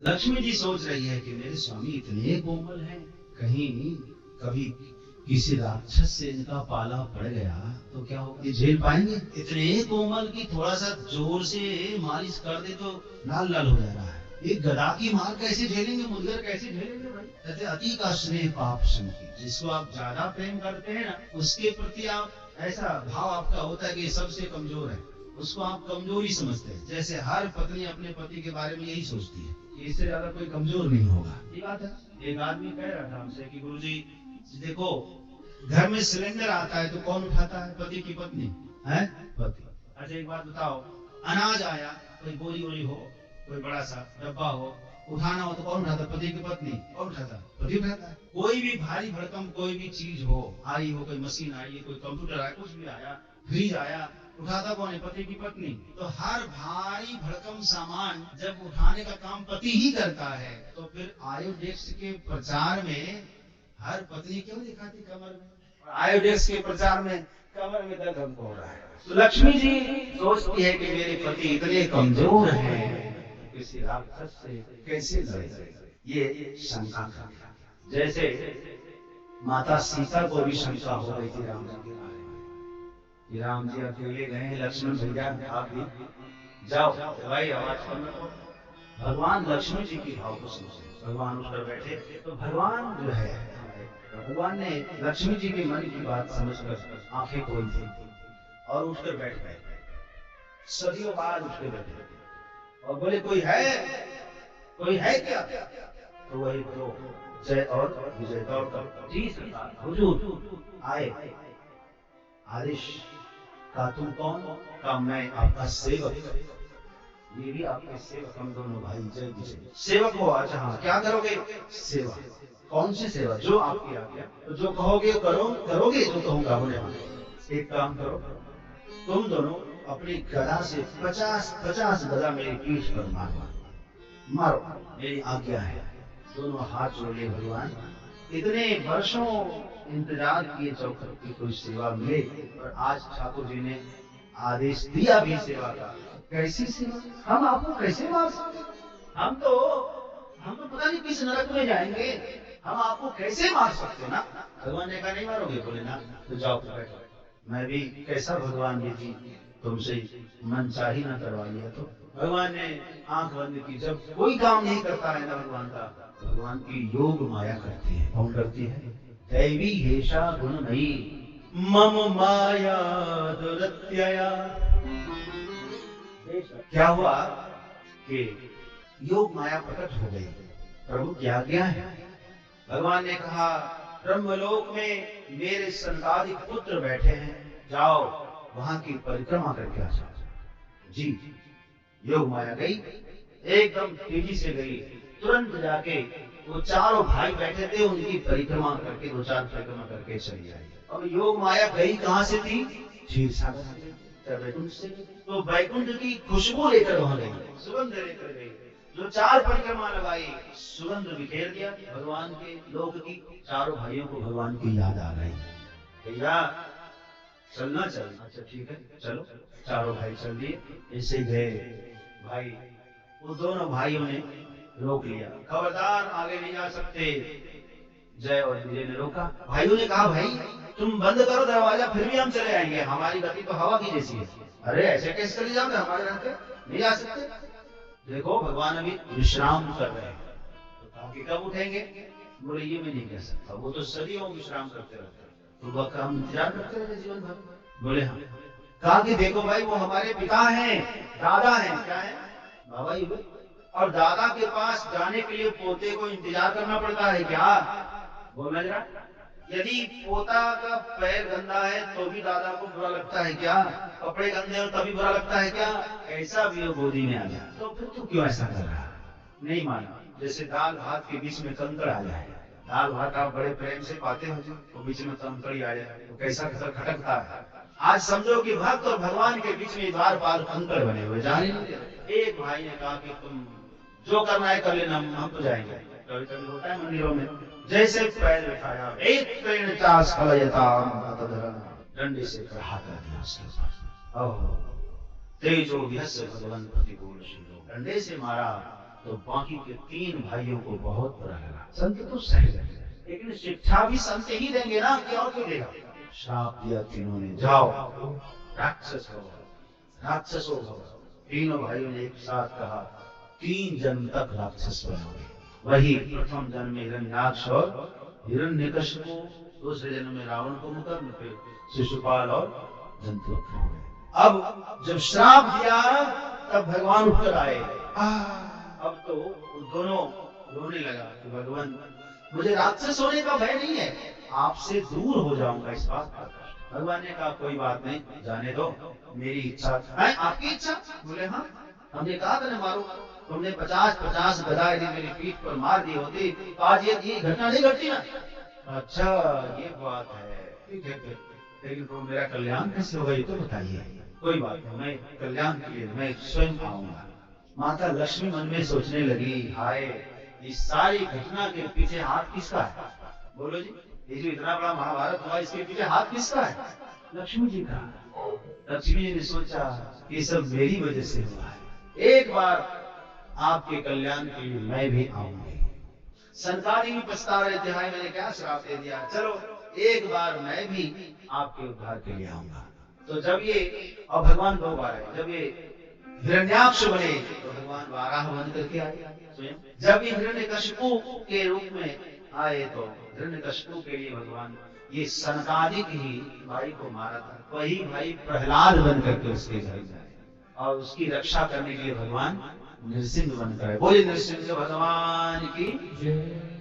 लक्ष्मी जी सोच रही है कि मेरे स्वामी इतने कोमल हैं, कहीं कभी किसी राक्षस से इनका पाला पड़ गया तो क्या होगा, ये झेल पाएंगे? इतने कोमल की थोड़ा सा जोर से मालिश कर दे तो लाल लाल हो जा रहा है। एक गदा की मार कैसे झेलेंगे, मुदगर कैसे झेलेंगे भाई? कहते अति का स्नेह पाप संकी। जिसको आप ज्यादा प्रेम करते हैं ना, उसके प्रति आप ऐसा भाव आपका होता है कि ये सबसे कमजोर है, उसको आप कमजोरी समझते हैं। जैसे हर पत्नी अपने पति के बारे में यही सोचती है कि इससे ज्यादा कोई कमजोर नहीं होगा। ये बात है। एक आदमी कह रहा था हमसे कि गुरुजी देखो, घर में सिलेंडर आता है तो कौन उठाता है? पति की पत्नी है, पति। अच्छा एक बात बताओ, अनाज आया, कोई बोरी वोरी हो, कोई बड़ा सा डब्बा हो, उठाना हो तो कौन उठाता? पति की पत्नी। कौन उठाता? पति उठाता है। कोई भी भारी भरकम कोई भी चीज हो, आई हो, कोई मशीन आई है, कोई कंप्यूटर आया, कुछ भी आया, फ्रिज आया, उठाता कौन है? पति की पत्नी। तो हर भारी भरकम सामान जब उठाने का काम पति ही करता है, तो फिर आयोडेक्स के प्रचार में हर पत्नी क्यों दिखाती कमर में? आयोडेक्स के प्रचार में कमर में दर्द हमको हो रहा है। तो लक्ष्मी जी सोचती है कि मेरे पति इतने कमजोर हैं, किसी राक्षस से कैसे लड़े? ये शंका था। जैसे माता सीता को भी शंका हो रही थी राम जी के बारे में कि राम जी अकेले गए, लक्ष्मण भैया आप भी जाओ भाई, आवाज करो। भगवान लक्ष्मी जी की भाव को समझे। भगवान उठकर बैठे तो भगवान जो है, भगवान ने लक्ष्मी जी के मन की बात समझकर आंखें खोल दी और उठकर बैठ गए। सदियों बाद उठकर बैठे और बोले कोई है, कोई है क्या? तो वही दो जय और विजय दौड़कर जी सरकार हुजूर आए। आदेश का तुम कौन? का मैं आपका सेवक। ये भी आपके सेवक, हम दोनों भाई जय विजय सेवक हो। अच्छा हाँ, क्या करोगे? सेवा। कौन सी सेवा? जो आपकी आज्ञा। तो जो कहोगे करो, करोगे जो कहूंगा होने वाला। एक काम करो, तुम दोनों अपनी गदा से 50 गदा मेरी पीठ पर मारो, मारो, मेरी आज्ञा है। दोनों हाथ जोड़ ले भगवान, इतने वर्षों इंतजार किए चौखट की कोई सेवा मिले, और आज ठाकुर जी ने आदेश दिया भी सेवा का। कैसी सेवा? हम आपको कैसे मार सकते? हम तो पता नहीं किस नरक में जाएंगे, हम आपको कैसे मार सकते ना? भगवान ने कहा नहीं मारोगे? बोले ना, तो जाओ तो बैठो। मैं भी कैसा भगवान भी थी, तुमसे मन चाही ना करवा लिया। तो भगवान ने आंख बंद की। जब कोई काम नहीं करता है ना भगवान का, भगवान की योग माया करती है। कौन करती है? दैवी हेषा गुणमयी मम माया दुरत्यया। क्या हुआ कि योग माया प्रकट हो गई। प्रभु की आज्ञा है। भगवान ने कहा ब्रह्मलोक में मेरे संतादिक पुत्र बैठे हैं, जाओ वहां की परिक्रमा करके आ जाओ। जी, योग माया गई, एकदम तेजी से गई। तुरंत जाके वो चारों भाई बैठे थे, उनकी परिक्रमा करके 2-4 परिक्रमा करके चली आई। अब योग माया गई कहां से थी? क्षीर सागर से, वैकुंठ से। तो वैकुंठ की खुशबू लेकर वहां गई, सुगंध लेकर गई। जो 4 परिक्रमा लगाई, सुगंध बिखेर दिया भगवान के लोक की। चारों भाइयों को भगवान की याद आ गई। भैया चलना चाहिए। अच्छा ठीक है चलो। चारों भाई चल दिए। ऐसे गए भाई, वो दोनों भाइयों ने रोक लिया, खबरदार आगे नहीं जा सकते। जय और विजय ने रोका। भाइयों ने कहा भाई तुम बंद करो दरवाजा, फिर भी हम चले आएंगे, हमारी गति तो हवा की जैसी है। अरे ऐसे कैसे चले जाओगे, हमारे रहते नहीं आ सकते। देखो भगवान अभी विश्राम कर रहे हैं। तो कहा कि कब उठेंगे? बोले ये मैं नहीं कह सकता, वो तो सदियों विश्राम करते रहते हैं, तो वक्त हम इंतजार करते रहे जीवन भर। बोले हाँ। कहा कि देखो भाई वो हमारे पिता हैं, दादा हैं। क्या है? बाबा जी। और दादा के पास जाने के लिए पोते को इंतजार करना पड़ता है क्या? बोलना जरा। यदि पोता का पैर गंदा है तो भी दादा को बुरा लगता है क्या? कपड़े गंदे हो तभी बुरा लगता है क्या? ऐसा भी वो गोदी में आ जाए तो फिर तू क्यों ऐसा कर रहा? नहीं माना। जैसे दाल भात के बीच में कंकड़ आ जाए, दाल भात आप बड़े प्रेम से पाते हो तो बीच में कंकड़ आ जाए तो कैसा खटकता है। आज समझो कि भक्त और भगवान के बीच में बार बार कंकड़ बने हुए जाने। एक भाई ने कहा कि तुम जो करना है कर लेना, हम तो जाएंगे। कभी कभी होता है मंदिरों में, जैसे पैर बिठाया, एक पेड़ चास फलयता डंडे से प्रहार कर दिया उसके ऊपर। तेजो विहस्य भगवान प्रतिकूल शिरो, डंडे से मारा तो बाकी के 3 भाइयों को बहुत बुरा लगा। संत तो सह गए, लेकिन शिक्षा भी संत ही देंगे ना, कि और क्यों देगा। श्राप दिया तीनों ने, जाओ राक्षस हो, राक्षसो भव। तीनों भाइयों ने एक साथ कहा 3 जन्म तक राक्षस बनोगे। वही प्रथम जन्म में हिरण्याक्ष और हिरण्यकशिपु, दूसरे जन्म में रावण को मुकर्ण, फिर शिशुपाल और दंतवक्र हो गए। अब जब श्राप दिया तब भगवान उठकर आए। अब तो दोनों रोने लगा कि भगवान मुझे राक्षस होने का भय नहीं है, आपसे दूर हो जाऊंगा इस बात का कष्ट। भगवान ने कहा कोई बात नहीं, जाने दो, मेरी इच्छा है। आपकी इच्छा? बोले हाँ, हमने कहा था ना मारो, तुमने 50-50 गदा यदि मेरी पीठ पर मार दी होती तो आज ये घटना नहीं घटती ना। अच्छा ये बात है, ठीक है फिर, लेकिन तो मेरा कल्याण कैसे होगा ये तो बताइए। कोई बात नहीं, मैं कल्याण के लिए मैं स्वयं आऊंगा। माता लक्ष्मी मन में सोचने लगी, हाय इस सारी घटना के पीछे हाथ किसका है? बोलो जी, ये जो इतना बड़ा महाभारत हुआ इसके पीछे हाथ किसका है? लक्ष्मी जी का। लक्ष्मी जी ने सोचा ये सब मेरी वजह से हुआ है, एक बार आपके कल्याण के लिए मैं भी आऊंगी। सनकादि भी पछता रहे थे, हाय मैंने क्या श्राप दे दिया, चलो एक बार मैं भी आपके उद्धार के लिए आऊंगा। तो जब ये, और भगवान 2 बार आए, जब ये हिरण्याक्ष बने तो भगवान वाराह बन करके आए स्वयं। जब ये हिरण्यकशिपु के रूप में आए तो हिरण्यकशिपु के लिए भगवान ये सनकादिक ही भाई को मारा था, वही भाई प्रहलाद बन करके उसके घर में आए और उसकी रक्षा करने के लिए भगवान नृसिंह बनकर आए। बोले नृसिंह भगवान की जय।